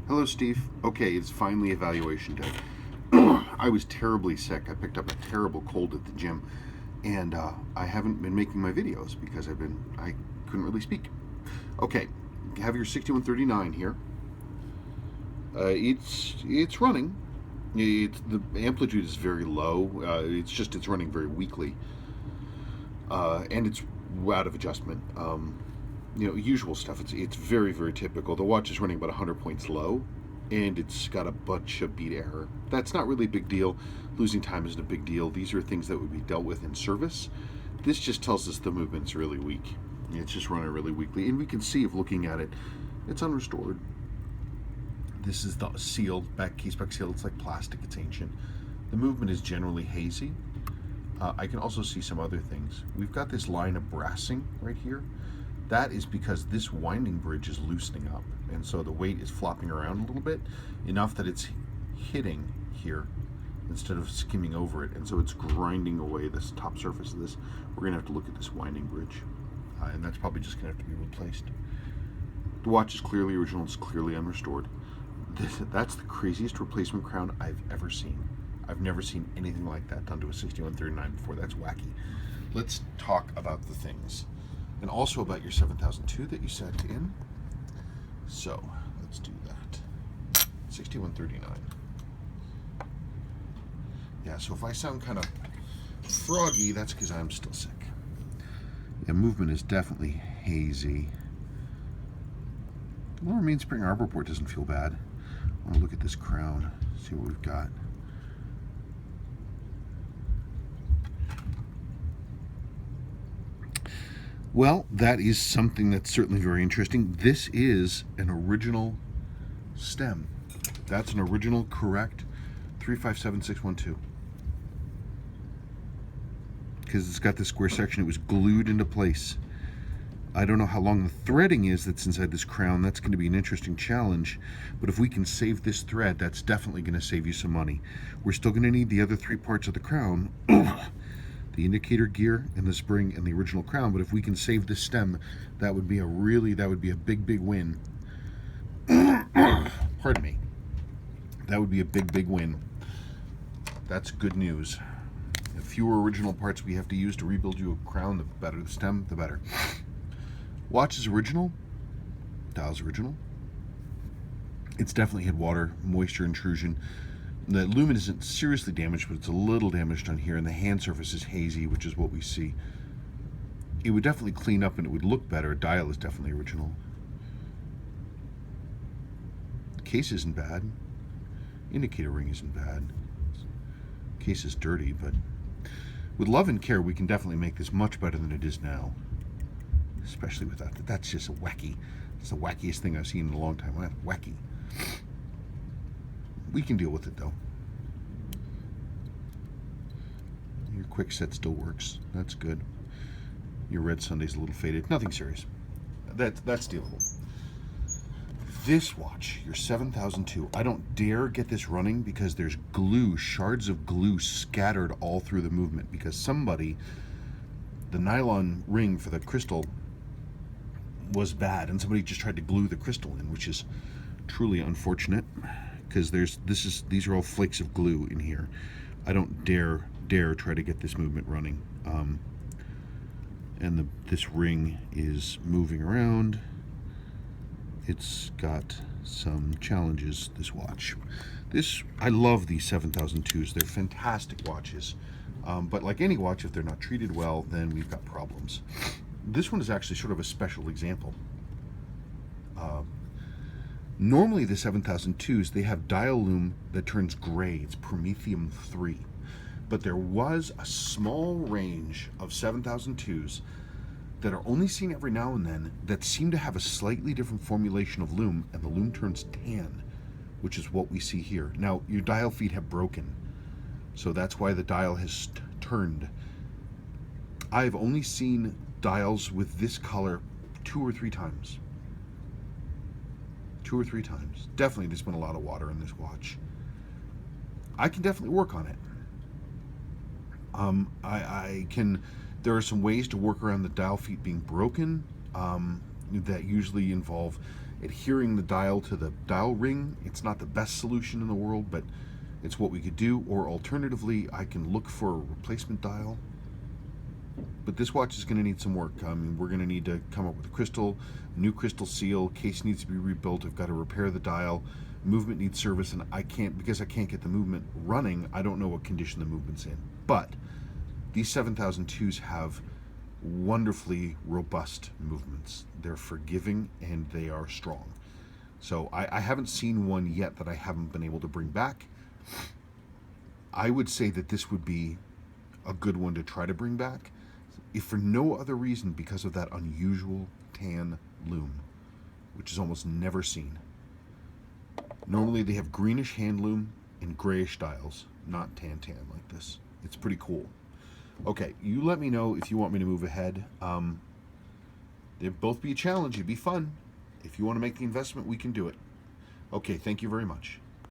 Hello, Steve. Okay, it's finally evaluation day. I was terribly sick. I picked up a terrible cold at the gym, and I haven't been making my videos because I couldn't really speak. Okay, have your 6139 here. It's running. The amplitude is very low. It's running very weakly, and it's out of adjustment. Usual stuff. It's very, very typical. The watch is running about 100 points low, and it's got a bunch of beat error. That's not really a big deal. Losing time isn't a big deal. These are things that would be dealt with in service. This just tells us the movement's really weak. It's just running really weakly, and we can see if looking at it, it's unrestored. This is the seal, case back seal. It's like plastic. It's ancient. The movement is generally hazy. I can also see some other things. We've got this line of brassing right here. That is because this winding bridge is loosening up, and so the weight is flopping around a little bit, enough that it's hitting here instead of skimming over it, and so it's grinding away this top surface of this. We're going to have to look at this winding bridge, and that's probably just going to have to be replaced. The watch is clearly original. It's clearly unrestored. That's the craziest replacement crown I've ever seen. I've never seen anything like that done to a 6139 before. That's wacky. Let's talk about the things. And also about your 7002 that you set in. So, let's do that. 6139. Yeah, so if I sound kind of froggy, that's because I'm still sick. Yeah, movement is definitely hazy. The lower mainspring arbor port doesn't feel bad. I want to look at this crown, see what we've got. Well, that is something that's certainly very interesting. This is an original stem. That's an original, correct 357612. Because it's got this square section. It was glued into place. I don't know how long the threading is that's inside this crown. That's going to be an interesting challenge. But if we can save this thread, that's definitely going to save you some money. We're still going to need the other three parts of the crown. The indicator gear and the spring and the original crown, but if we can save this stem, that would be a big win. Pardon me. That would be a big win. That's good news. The fewer original parts we have to use to rebuild you a crown, the better the stem, the better. Watch is original. Dial's original. It's definitely had water, moisture intrusion. The lumen isn't seriously damaged, but it's a little damaged on here, and the hand surface is hazy, which is what we see. It would definitely clean up and it would look better. Dial is definitely original. The case isn't bad. Indicator ring isn't bad. Case is dirty, but with love and care, we can definitely make this much better than it is now. Especially with that. That's just wacky. It's the wackiest thing I've seen in a long time. Wacky. We can deal with it though. Your quick set still works. That's good. Your red Sunday's a little faded. Nothing serious. That's dealable. This watch, your 7002, I don't dare get this running because there's glue, shards of glue scattered all through the movement because somebody, the nylon ring for the crystal was bad and somebody just tried to glue the crystal in, which is truly unfortunate. Because these are all flakes of glue in here. I don't dare try to get this movement running. And this ring is moving around. It's got some challenges, this watch. I love these 7002s. They're fantastic watches. But like any watch, if they're not treated well, then we've got problems. This one is actually sort of a special example. Normally the 7002s, they have dial loom that turns gray. It's Promethium 3. But there was a small range of 7002s that are only seen every now and then that seem to have a slightly different formulation of loom, and the loom turns tan, which is what we see here. Now, your dial feet have broken, so that's why the dial has turned. I've only seen dials with this color 2 or 3 times. 2 or 3 times. Definitely there's been a lot of water in this watch. I can definitely work on it. There are some ways to work around the dial feet being broken that usually involve adhering the dial to the dial ring. It's not the best solution in the world, but it's what we could do. Or alternatively, I can look for a replacement dial. But this watch is going to need some work. I mean, we're going to need to come up with a new crystal seal. Case needs to be rebuilt. I've got to repair the dial. Movement needs service, and because I can't get the movement running, I don't know what condition the movement's in. But these 7002s have wonderfully robust movements. They're forgiving and they are strong. So I haven't seen one yet that I haven't been able to bring back. I would say that this would be a good one to try to bring back, if for no other reason because of that unusual tan loom, which is almost never seen. Normally they have greenish hand loom and grayish dials, not tan like this. It's pretty cool. Okay, you let me know if you want me to move ahead. They'd both be a challenge. It'd be fun. If you want to make the investment, we can do it. Okay, thank you very much.